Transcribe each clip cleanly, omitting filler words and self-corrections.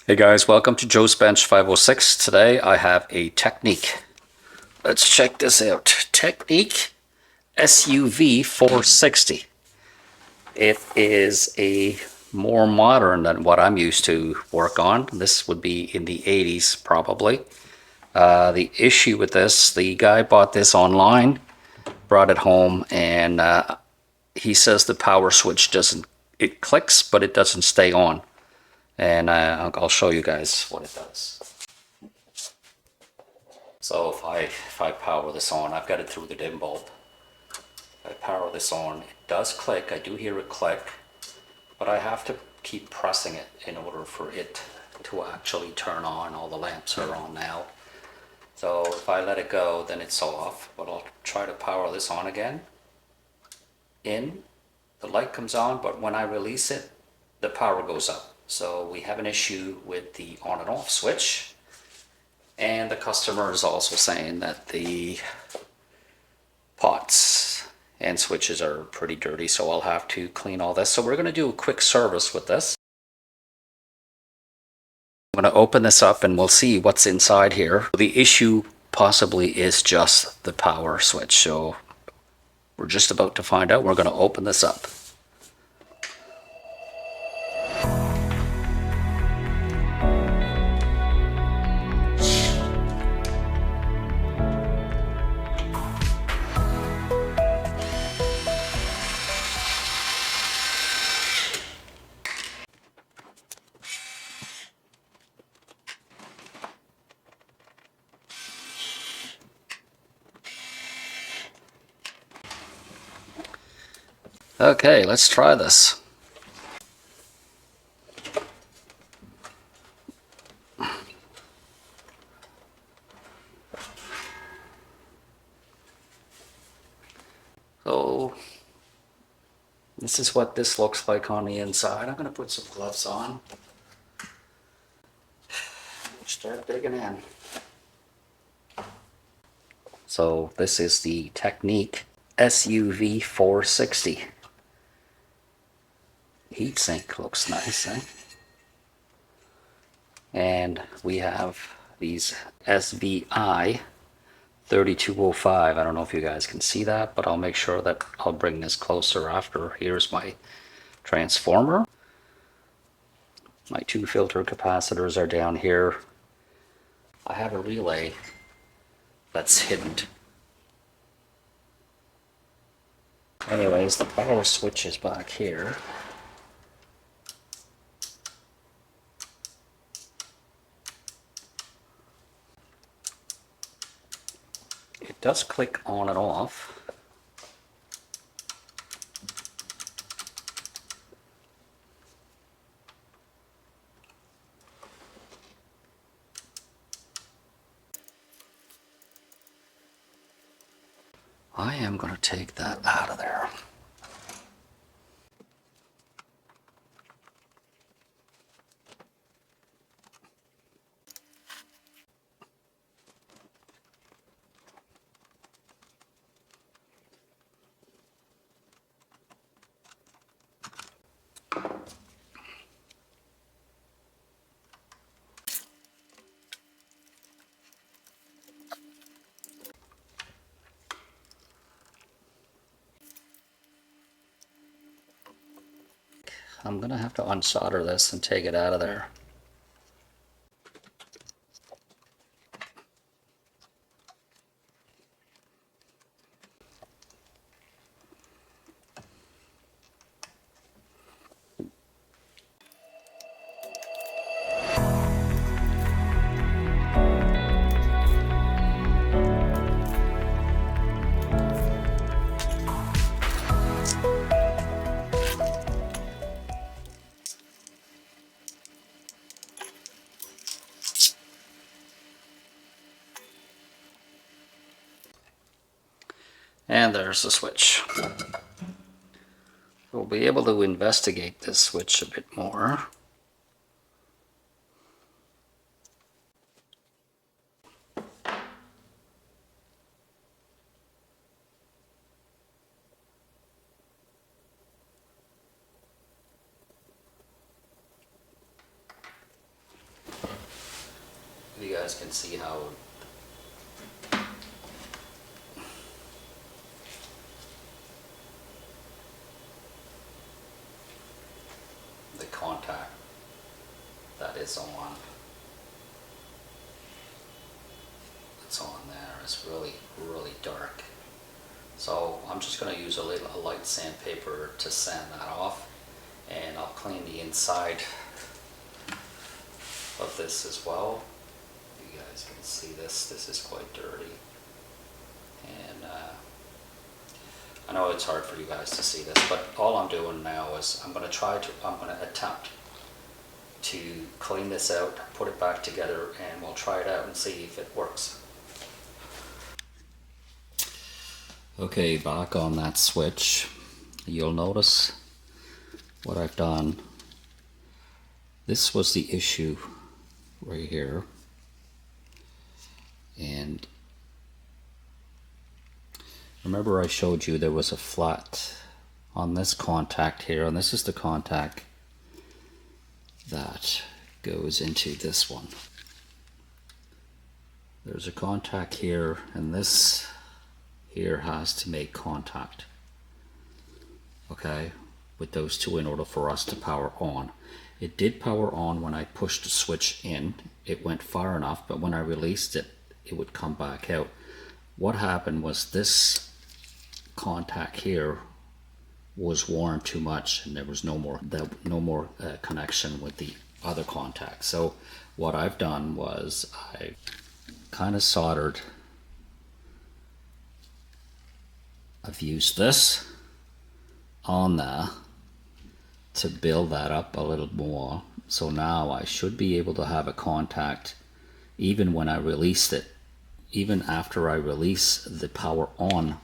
Hey guys, welcome to Joe's Bench 506. Today I have a Technics. Let's check this out. Technics SU-V460. It is a more modern than what I'm used to work on. This would be in the 80s probably. The issue with this, the guy bought this online, brought it home, and he says the power switch it clicks, but it doesn't stay on. And I'll show you guys what it does. So if I power this on, I've got it through the dim bulb. If I power this on, it does click. I do hear it click, but I have to keep pressing it in order for it to actually turn on. All the lamps are on now. So if I let it go, then it's off, but I'll try to power this on again. The light comes on, but when I release it, the power goes up. So we have an issue with the on and off switch. And the customer is also saying that the pots and switches are pretty dirty, so I'll have to clean all this. So we're going to do a quick service with this. I'm going to open this up and we'll see what's inside here. The issue possibly is just the power switch, so we're just about to find out. We're going to open this up. Okay, let's try this. So this is what this looks like on the inside. I'm going to put some gloves on. Start digging in. So this is the Technics SU-V460. Heatsink looks nice, eh? And we have these SVI 3205. I don't know if you guys can see that, but I'll make sure that I'll bring this closer after. Here's my transformer. My two filter capacitors are down here. I have a relay that's hidden. Anyways, the power switch is back here. It does click on and off. I am going to take that out of there. I'm going to have to unsolder this and take it out of there. And there's the switch. We'll be able to investigate this switch a bit more. guys can see how the contact that is on, it's on there, is really, really dark. So I'm just going to use a light sandpaper to sand that off, and I'll clean the inside of this as well. You guys can see this is quite dirty, and I know it's hard for you guys to see this, but all I'm doing now is I'm going to attempt to clean this out, put it back together, and we'll try it out and see if it works. Okay, back on that switch, you'll notice what I've done. This was the issue right here, and remember I showed you there was a flat on this contact here, and this is the contact that goes into this one. There's a contact here, and this here has to make contact, okay, with those two in order for us to power on. It did power on when I pushed the switch in. It went far enough, but when I released it, it would come back out. What happened was this contact here was worn too much, and there was no more connection with the other contact. So what I've done was I kind of soldered. I've used this on there to build that up a little more. So now I should be able to have a contact even when I released it. Even after I release the power on,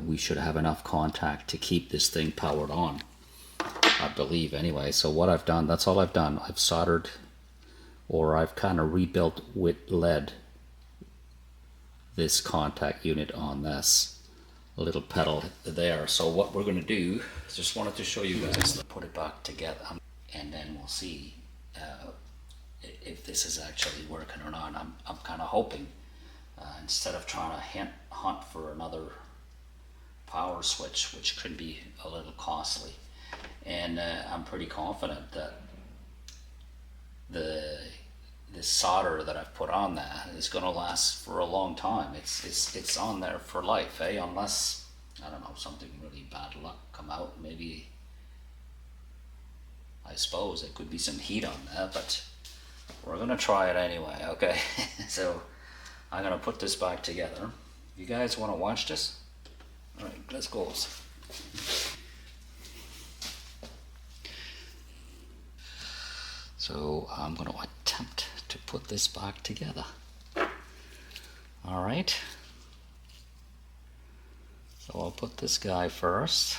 we should have enough contact to keep this thing powered on, I believe anyway. So what I've done, that's all I've done. I've soldered, or I've kind of rebuilt with lead this contact unit on this little pedal there. So what we're going to do is just wanted to show you guys, put it back together, and then we'll see if this is actually working or not. I'm kind of hoping, instead of trying to hunt for another power switch, which could be a little costly, and I'm pretty confident that the solder that I've put on there is going to last for a long time. It's on there for life, unless, I don't know, something really bad luck come out. Maybe, I suppose it could be some heat on there, but we're going to try it anyway, okay? So I'm going to put this back together. You guys want to watch this? All right, let's go. So I'm going to attempt to put this back together. All right. So I'll put this guy first.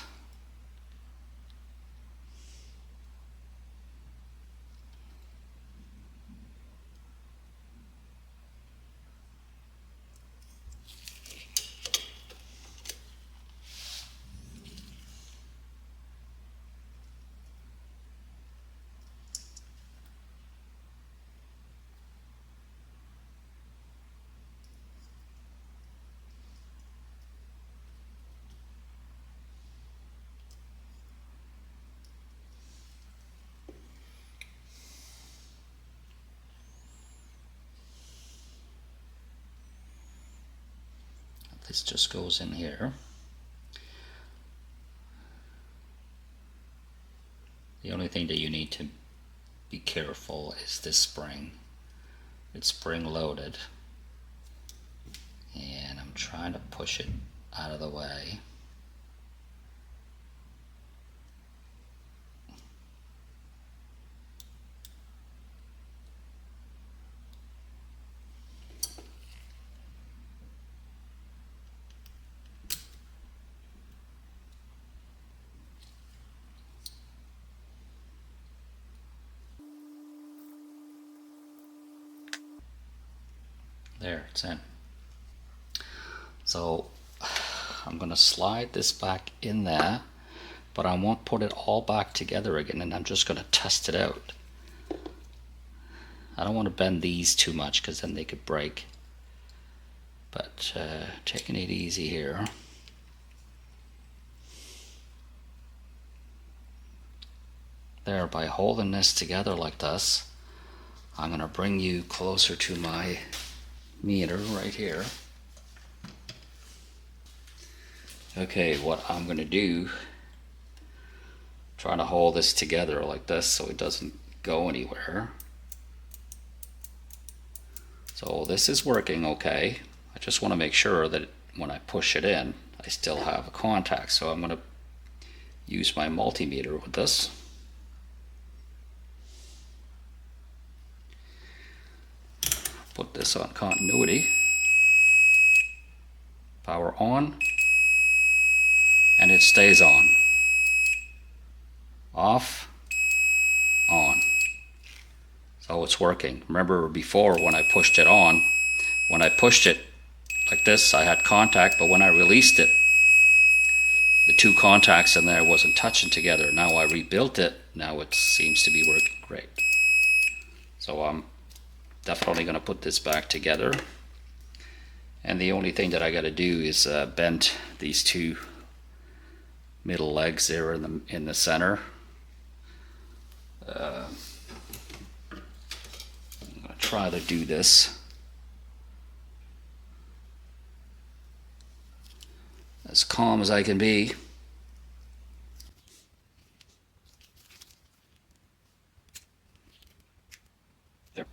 This just goes in here. The only thing that you need to be careful is this spring. It's spring loaded, and I'm trying to push it out of the way. There, it's in. So I'm going to slide this back in there, but I won't put it all back together again, and I'm just going to test it out. I don't want to bend these too much because then they could break. But taking it easy here. There, by holding this together like this, I'm going to bring you closer to my meter right here. Okay, what I'm going to do, trying to hold this together like this so it doesn't go anywhere. So this is working okay. I just want to make sure that when I push it in, I still have a contact. So I'm going to use my multimeter with this. Put this on continuity. Power on. And it stays on. Off. On. So it's working. Remember before when I pushed it on, when I pushed it like this, I had contact, but when I released it, the two contacts in there wasn't touching together. Now I rebuilt it. Now it seems to be working great. So I'm definitely going to put this back together. And the only thing that I got to do is bend these two middle legs there in the center. I'm going to try to do this as calm as I can be. There.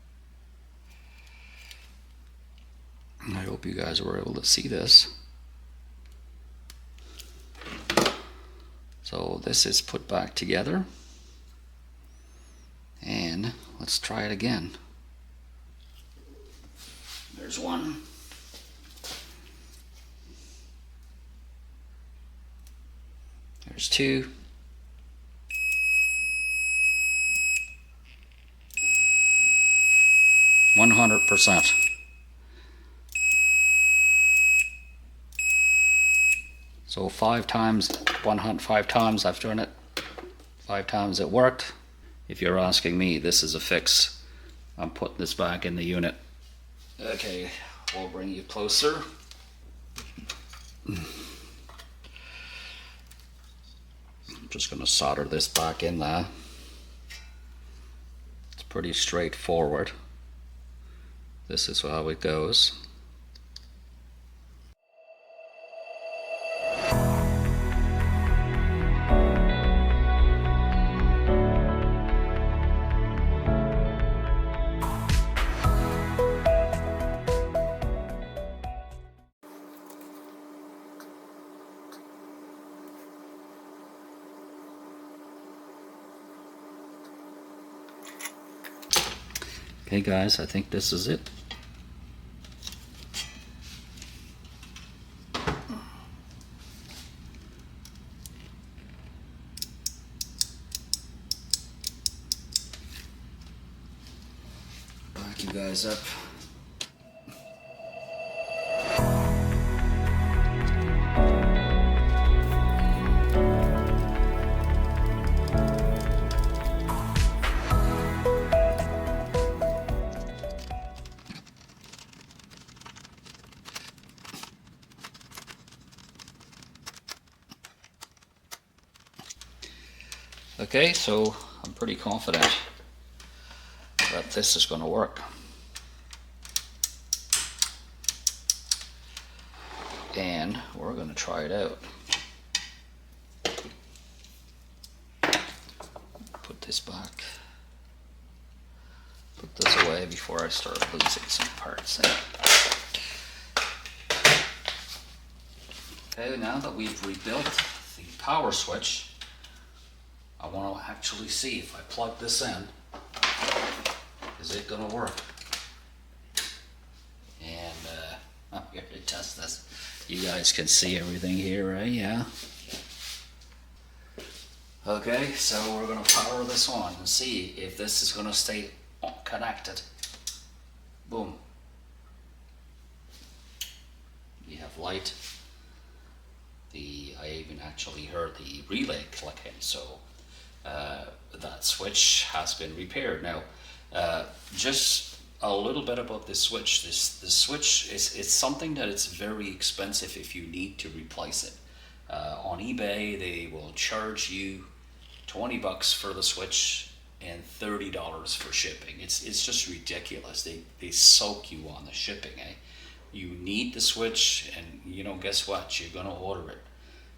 I hope you guys were able to see this. So this is put back together. And let's try it again. There's one. There's two. %. So 5 times, 5 times I've done it. 5 times it worked. If you're asking me, this is a fix. I'm putting this back in the unit. Okay, we'll bring you closer. I'm just going to solder this back in there. It's pretty straightforward. This is how it goes. Okay guys, I think this is it. Back you guys up. Okay, so I'm pretty confident that this is going to work. And we're going to try it out. Put this back. Put this away before I start losing some parts. Okay, now that we've rebuilt the power switch, I want to actually see if I plug this in, is it going to work? And I'm here to test this. You guys can see everything here, right? Yeah. Okay, so we're going to power this on and see if this is going to stay connected. Boom. You have light. I even actually heard the relay clicking, so that switch has been repaired. Now, Just a little bit about this switch. This switch is it's something that it's very expensive if you need to replace it. On eBay, they will charge you 20 bucks for the switch and $30 for shipping. It's just ridiculous. They soak you on the shipping. You need the switch, and guess what? You're gonna order it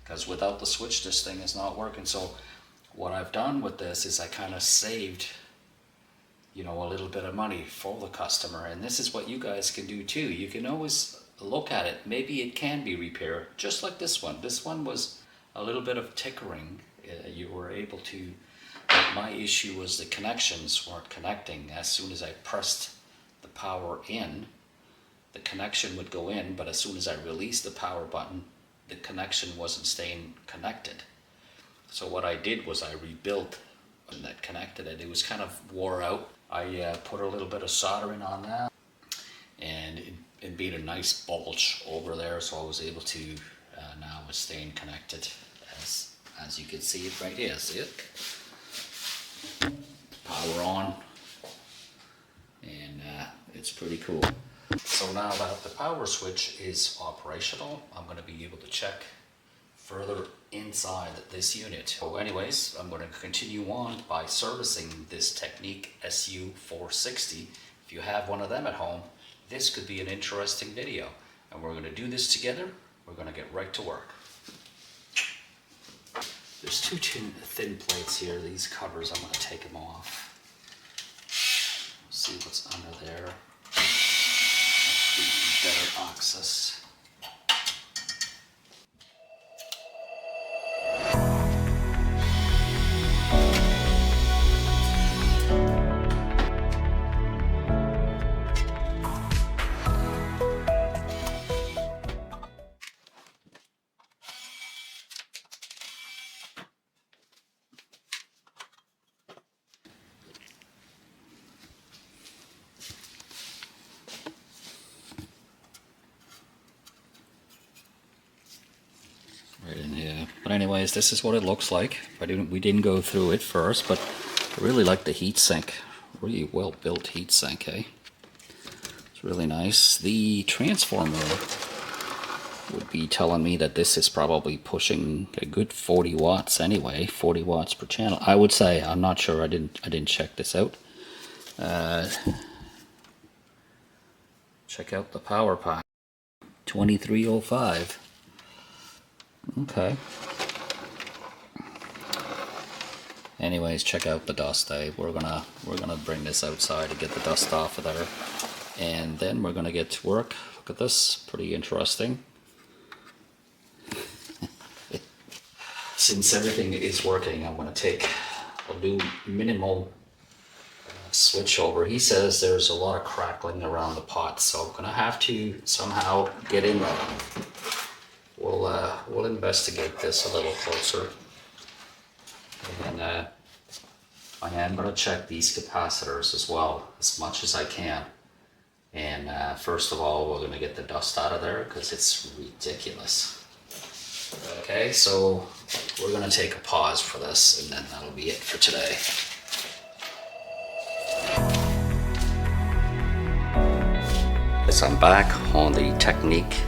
because without the switch, this thing is not working. So what I've done with this is I kind of saved a little bit of money for the customer, and this is what you guys can do too. You can always look at it. Maybe it can be repaired, just like this one. This one was a little bit of tickering. You were able to, but my issue was the connections weren't connecting. As soon as I pressed the power in, the connection would go in, but as soon as I released the power button, the connection wasn't staying connected. So what I did was I rebuilt and that connected it. It was kind of wore out. I put a little bit of soldering on that, and it made a nice bulge over there, so I was able to now it's staying connected as you can see it right here. See it? Power on, and it's pretty cool. So now that the power switch is operational, I'm going to be able to check further inside this unit. So anyways, I'm going to continue on by servicing this Technics SU-V460. If you have one of them at home, this could be an interesting video. And we're going to do this together. We're going to get right to work. There's two thin plates here. These covers, I'm going to take them off. See what's under there. Better access. Right in here. But anyways, this is what it looks like. We didn't go through it first, but I really like the heat sink. Really well built heat sink, eh? It's really nice. The transformer would be telling me that this is probably pushing a good 40 watts anyway, 40 watts per channel. I would say, I'm not sure, I didn't check this out. Check out the power pack. 2305. Okay. Anyways, check out the dust. We're gonna bring this outside to get the dust off of there, and then we're gonna get to work. Look at this, pretty interesting. Since everything is working, I'm gonna take a new minimal switch over. He says there's a lot of crackling around the pot, so I'm gonna have to somehow get in there. We'll investigate this a little closer, and I am going to check these capacitors as well as much as I can. And first of all, we're going to get the dust out of there because it's ridiculous. Okay, so we're going to take a pause for this, and then that'll be it for today. As I'm back on the Technics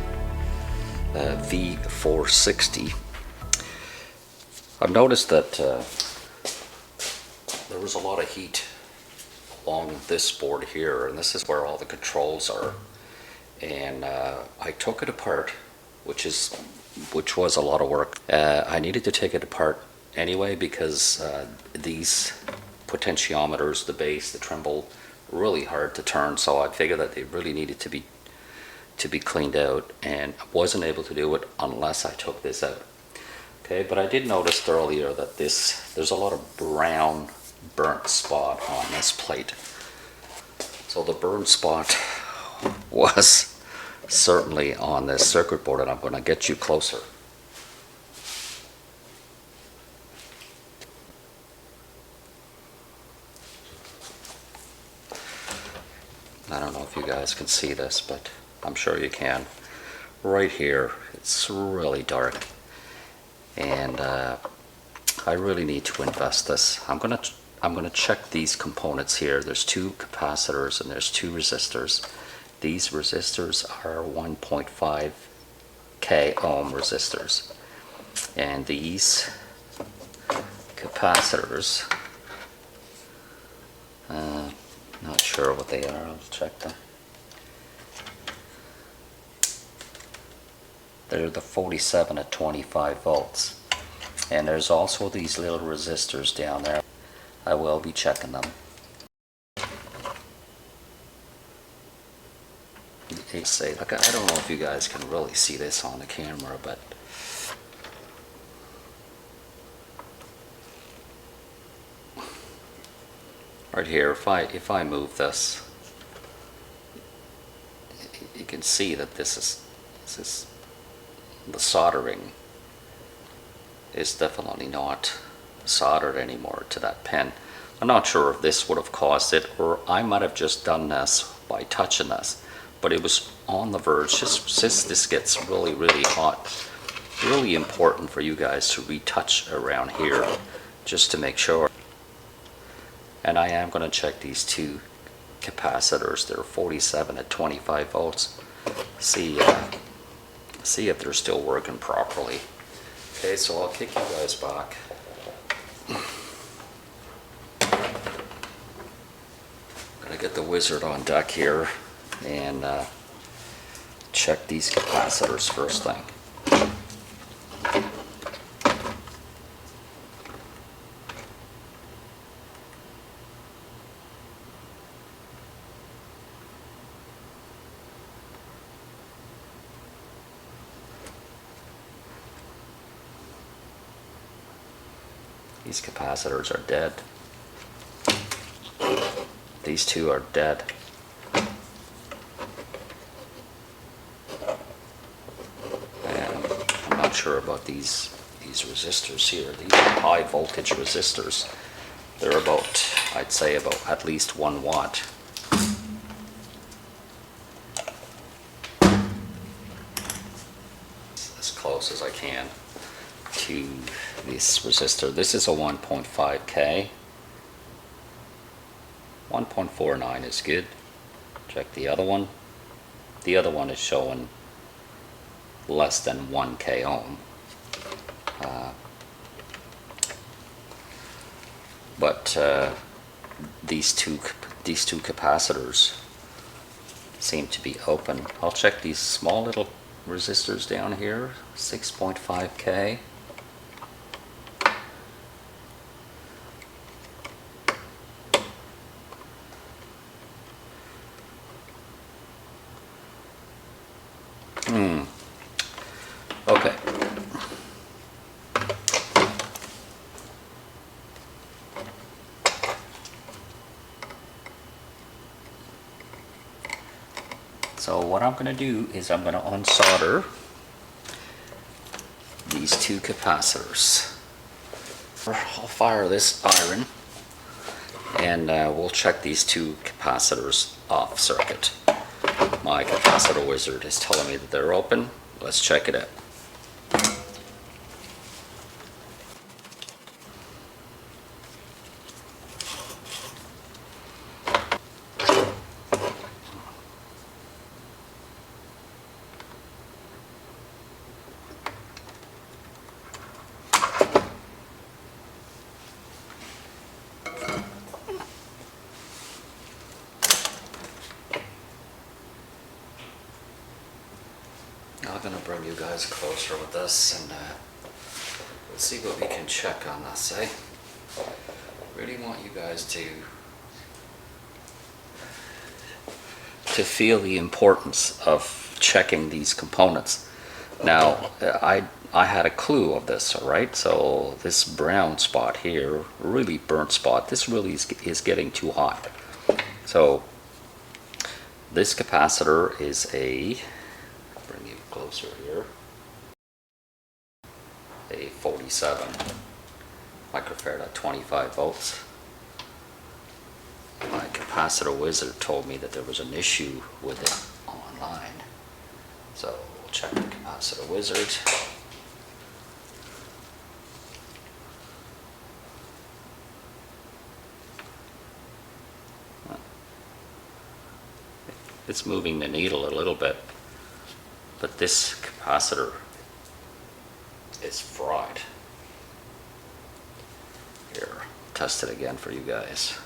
V460, I've noticed that there was a lot of heat along this board here, and this is where all the controls are. And I took it apart, which was a lot of work. I needed to take it apart anyway because these potentiometers, the base, the tremble, really hard to turn. So I figured that they really needed to be cleaned out, and I wasn't able to do it unless I took this out. Okay, but I did notice earlier that there's a lot of brown burnt spot on this plate. So the burnt spot was certainly on this circuit board, and I'm going to get you closer. I don't know if you guys can see this, but I'm sure you can. Right here, it's really dark, and I really need to invest this. I'm gonna I'm going to check these components here. There's two capacitors and there's two resistors. These resistors are 1.5 k ohm resistors, and these capacitors, not sure what they are. I'll check them. They're the 47 at 25 volts, and there's also these little resistors down there. I will be checking them. Say, look, I don't know if you guys can really see this on the camera, but right here, if I move this, you can see that this is the soldering is definitely not soldered anymore to that pin. I'm not sure if this would have caused it, or I might have just done this by touching this, but it was on the verge. Just since this gets really hot, really important for you guys to retouch around here just to make sure. And I am going to check these two capacitors. They're 47 at 25 volts. See if they're still working properly. Okay, so I'll kick you guys back. Gonna get the wizard on deck here and check these capacitors first thing. These capacitors are dead. These two are dead. And I'm not sure about these resistors here. These are high voltage resistors. They're about, I'd say about at least 1 watt. As close as I can to this resistor. This is a 1.5K. 1.49 is good. Check the other one. The other one is showing less than 1K ohm. But these two capacitors seem to be open. I'll check these small little resistors down here. 6.5K. Okay. So what I'm going to do is I'm going to unsolder these two capacitors. I'll fire this iron and we'll check these two capacitors off circuit. My capacitor wizard is telling me that they're open. Let's check it out. I'm going to bring you guys closer with this and let's see what we can check on this, eh? Really want you guys to feel the importance of checking these components. Now, I had a clue of this, all right? So this brown spot here, really burnt spot, this really is getting too hot. So this capacitor is a, bring you closer here, a 47 microfarad at 25 volts. My capacitor wizard told me that there was an issue with it online. So we'll check the capacitor wizard. it's moving the needle a little bit, but this capacitor is fried. Here, test it again for you guys.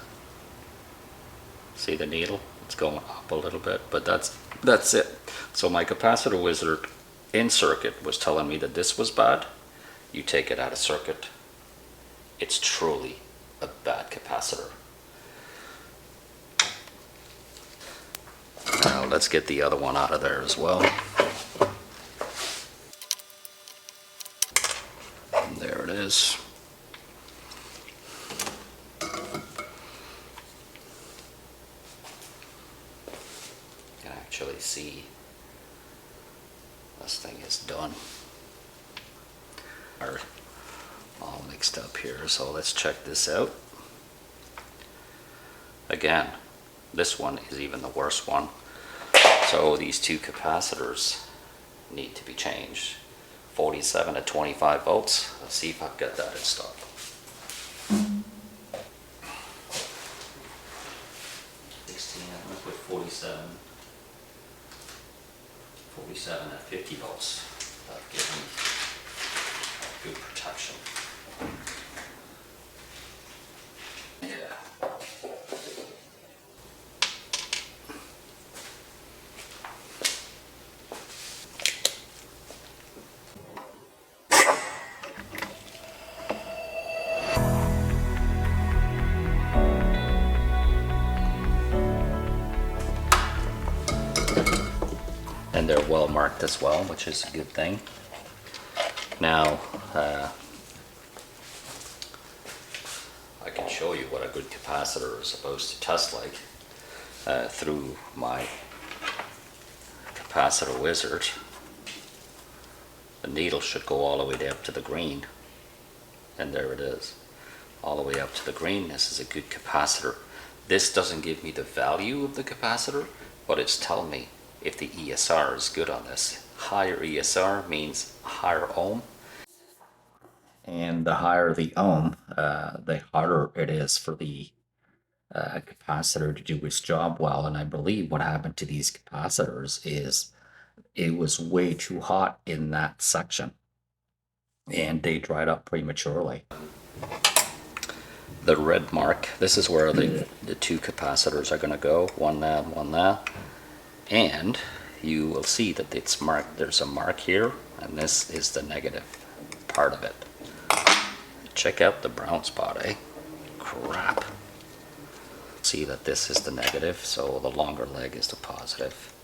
See the needle? It's going up a little bit, but that's it. So my capacitor wizard in circuit was telling me that this was bad. You take it out of circuit, it's truly a bad capacitor. Now let's get the other one out of there as well. And there it is. You can actually see this thing is done. Are all mixed up here, so let's check this out. Again, this one is even the worst one. So these two capacitors need to be changed. 47 to 25 volts. Let's see if I've got that in stock. I'm gonna put 47 at 50 volts. That'll give me good protection. Yeah. And they're well marked as well, which is a good thing. Now, I can show you what a good capacitor is supposed to test like through my capacitor wizard. The needle should go all the way up to the green, and there it is, all the way up to the green. This is a good capacitor. This doesn't give me the value of the capacitor, but it's telling me if the ESR is good on this. Higher ESR means higher ohm, and the higher the ohm, the harder it is for the capacitor to do its job well. And I believe what happened to these capacitors is it was way too hot in that section and they dried up prematurely. The red mark, this is where the two capacitors are going to go, one there, one there. And you will see that it's marked, there's a mark here, and this is the negative part of it. Check out the brown spot, eh? Crap. See that this is the negative, so the longer leg is the positive.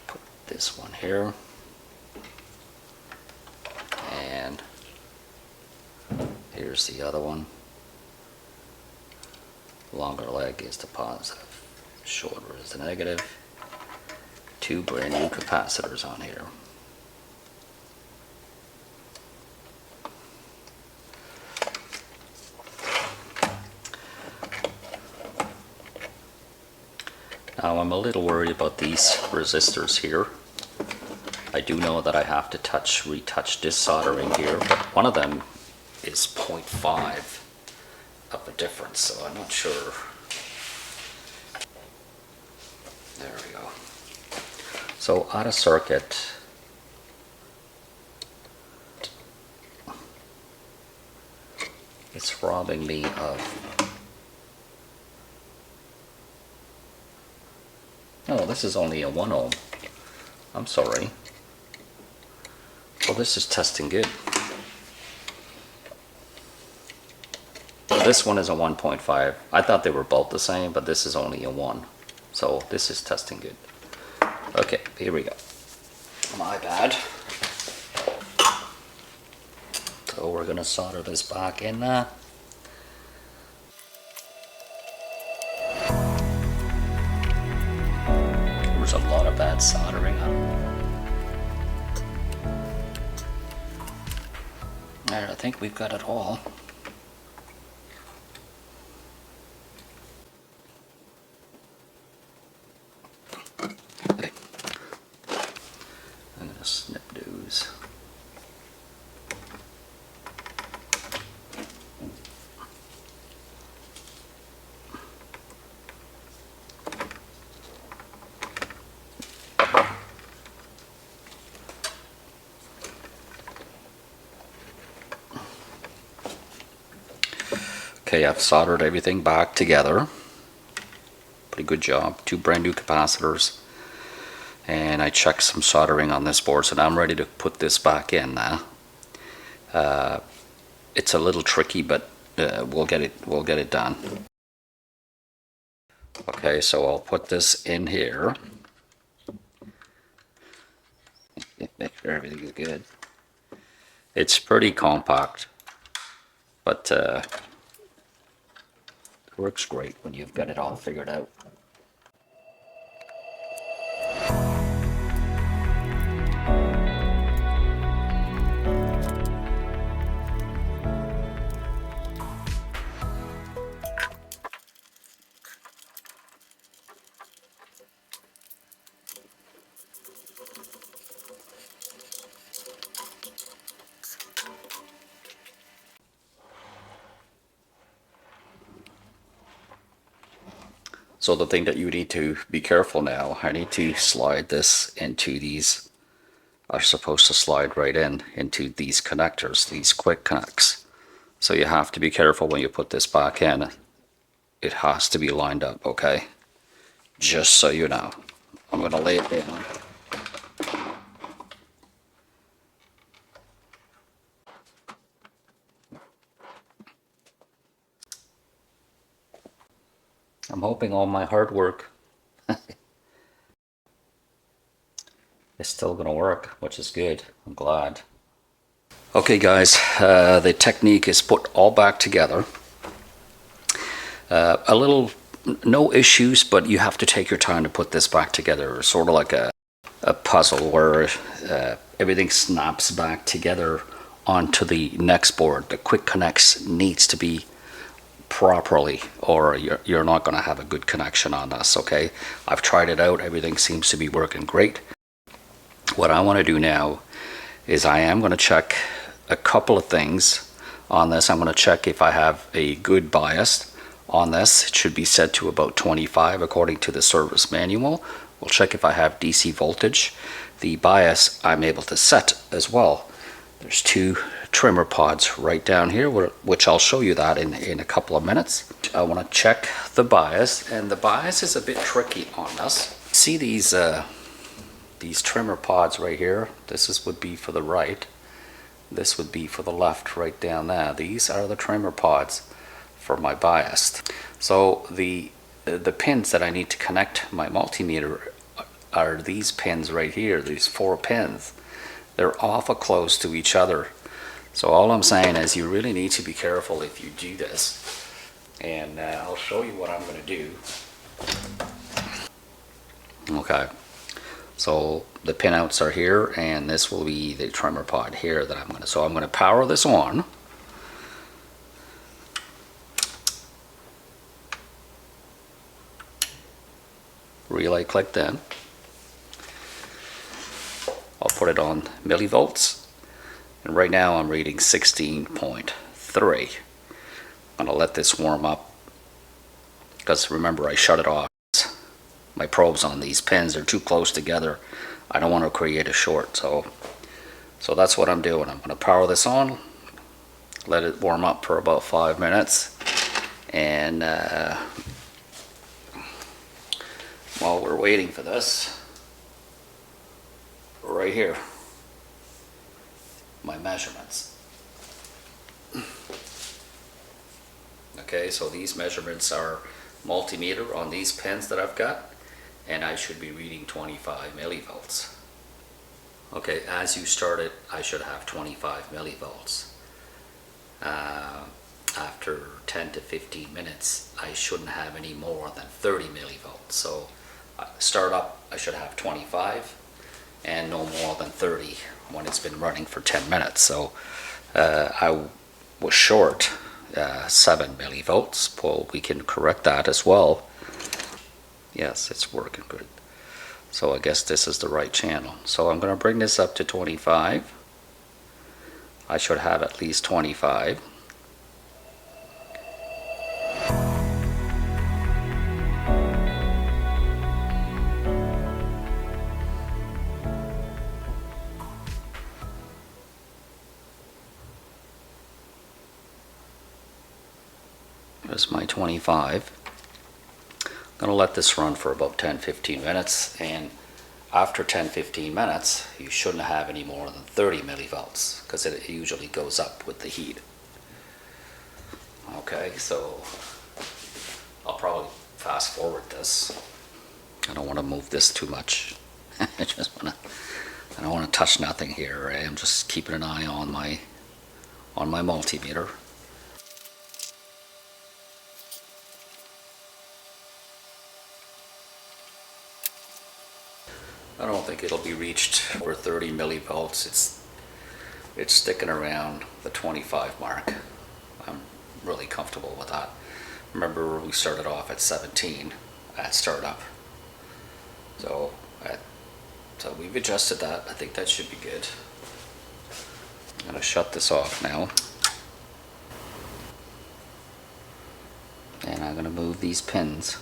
Put this one here. And here's the other one. Longer leg is the positive. Shorter is the negative. Two brand new capacitors on here. Now I'm a little worried about these resistors here. I do know that I have to retouch this soldering here, but one of them is 0.5 of a difference, so I'm not sure. There we go. So out of circuit, it's robbing me of, oh, this is only a 1 ohm. I'm sorry. Well, this is testing good. This one is a 1.5. I thought they were both the same, but this is only a 1. So this is testing good. Okay, here we go. My bad. So we're gonna solder this back in there. There's a lot of bad soldering on. Alright, I think we've got it all. Okay. I'm gonna snip those. Okay, I've soldered everything back together. Pretty good job. 2 brand new capacitors. And I checked some soldering on this board, so now I'm ready to put this back in now. It's a little tricky, but we'll get it done. Okay, so I'll put this in here. Make sure everything is good. It's pretty compact, but it works great when you've got it all figured out. So the thing that you need to be careful now, I need to slide this into these, are supposed to slide right into these connectors, these quick connects. So you have to be careful when you put this back in. It has to be lined up, okay? Just so you know. I'm gonna lay it down. I'm hoping all my hard work is still gonna work, which is good. I'm glad. Okay guys, the technique is put all back together. A little, no issues, but you have to take your time to put this back together. Sort of like a puzzle where everything snaps back together onto the next board. The quick connects needs to be properly, or you're not going to have a good connection on this. Okay, I've tried it out, everything seems to be working great. What I want to do now is I am going to check a couple of things on this. I'm going to check if I have a good bias on this. It should be set to about 25 according to the service manual. We'll check if I have DC voltage. The bias I'm able to set as well. There's 2 trimmer pods right down here, which I'll show you that in a couple of minutes. I want to check the bias, and the bias is a bit tricky on this. See these trimmer pods right here? Would be for the right. This would be for the left, right down there. These are the trimmer pods for my bias. So the pins that I need to connect my multimeter are these pins right here, these 4 pins. They're awful close to each other. So all I'm saying is you really need to be careful if you do this. And I'll show you what I'm going to do. Okay, so the pinouts are here, and this will be the trimmer pod here that I'm going to power this on. Relay clicked in. I'll put it on millivolts, and right now I'm reading 16.3. I'm gonna let this warm up, because remember I shut it off. My probes on these pins are too close together. I don't want to create a short, so that's what I'm doing. I'm gonna power this on, let it warm up for about 5 minutes, and while we're waiting for this, right here, my measurements. Okay, so these measurements are multimeter on these pins that I've got, and I should be reading 25 millivolts. Okay, as you start it, I should have 25 millivolts. After 10 to 15 minutes, I shouldn't have any more than 30 millivolts. So start up, I should have 25 and no more than 30 when it's been running for 10 minutes. So I was short 7 millivolts. Well, we can correct that as well. Yes, it's working good. So I guess this is the right channel. So I'm going to bring this up to 25. I should have at least 25. There's my 25. I'm going to let this run for about 10-15 minutes, and after 10-15 minutes you shouldn't have any more than 30 millivolts because it usually goes up with the heat. Okay, so I'll probably fast forward this. I don't want to move this too much. I don't want to touch nothing here. Right? I'm just keeping an eye on my multimeter. I don't think it'll be reached over 30 millivolts. It's sticking around the 25 mark. I'm really comfortable with that. Remember, we started off at 17 at startup. So we've adjusted that. I think that should be good. I'm going to shut this off now. And I'm going to move these pins.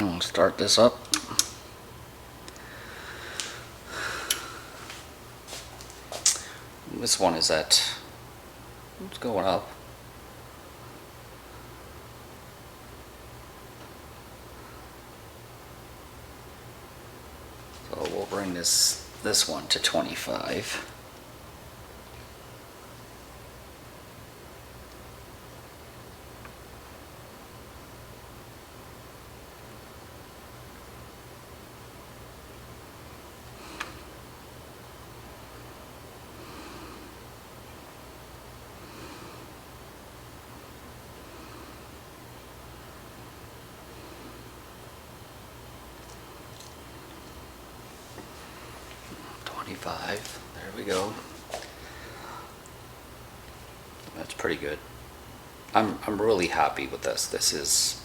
I'll start this up. This one is at, it's going up. So we'll bring this one to 25. There we go. That's pretty good. I'm really happy with this. This is,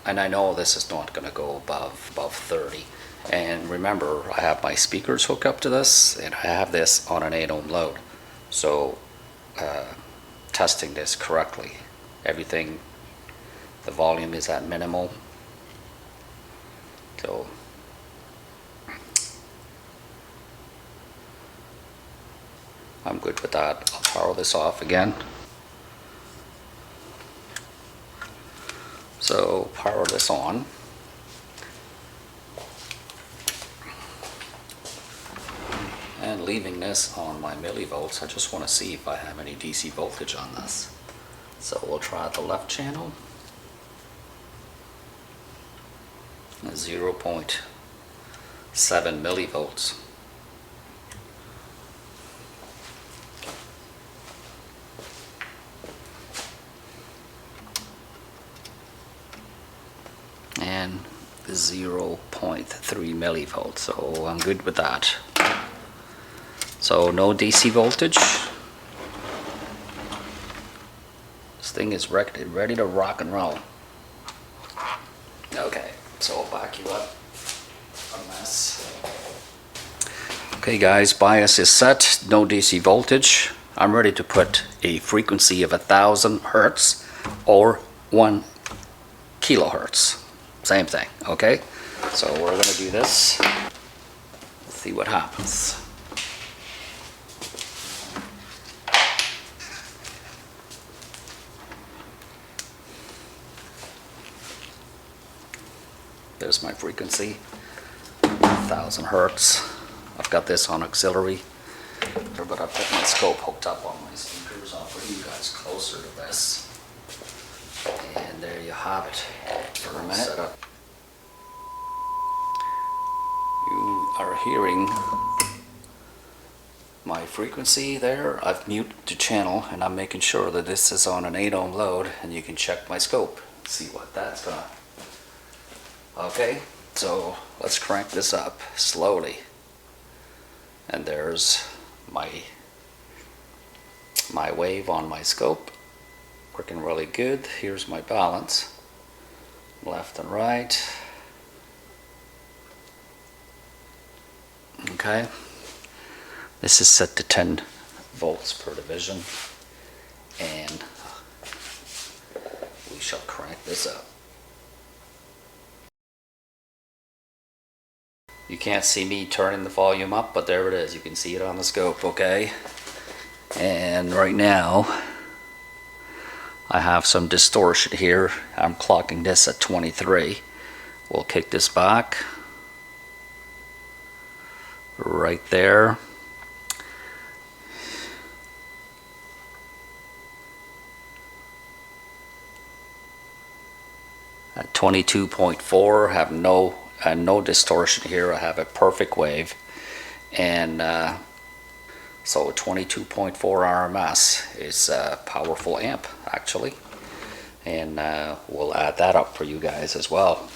and I know this is not going to go above 30. And remember, I have my speakers hooked up to this, and I have this on an 8 ohm load. So testing this correctly, everything, the volume is at minimal. So I'm good with that. I'll power this off again. So power this on. And leaving this on my millivolts, I just want to see if I have any DC voltage on this. So we'll try the left channel. 0.7 millivolts. And 0.3 millivolts, so I'm good with that. So no DC voltage. This thing is ready to rock and roll. Okay, so I'll back you up from this. Okay guys, bias is set, no DC voltage. I'm ready to put a frequency of 1000 Hertz or 1 kilohertz. Same thing, okay? So we're going to do this. Let's see what happens. There's my frequency, 1000 Hertz. I've got this on auxiliary, but I've got my scope hooked up on my speakers. I'll bring you guys closer to this. And there you have it for a minute. You are hearing my frequency there. I've muted the channel and I'm making sure that this is on an 8 ohm load, and you can check my scope, see what that's gonna. Okay, so let's crank this up slowly. And there's my wave on my scope. Working really good. Here's my balance, left and right. Okay, this is set to 10 volts per division, and we shall crank this up. You can't see me turning the volume up, but there it is. You can see it on the scope, okay? And right now, I have some distortion here. I'm clocking this at 23. We'll kick this back. Right there. At 22.4, have no distortion here. I have a perfect wave, and so 22.4 RMS is a powerful amp actually, and we'll add that up for you guys as well.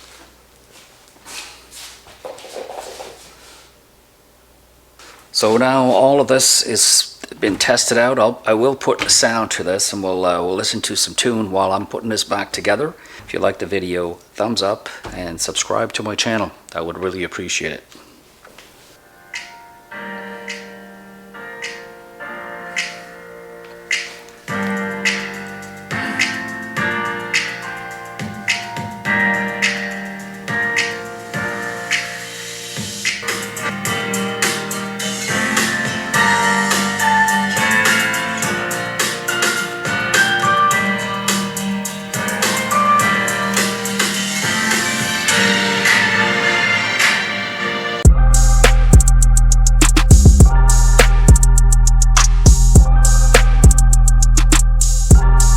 So now all of this is been tested out. I will put the sound to this, and we'll listen to some tune while I'm putting this back together. If you like the video, thumbs up and subscribe to my channel. I would really appreciate it.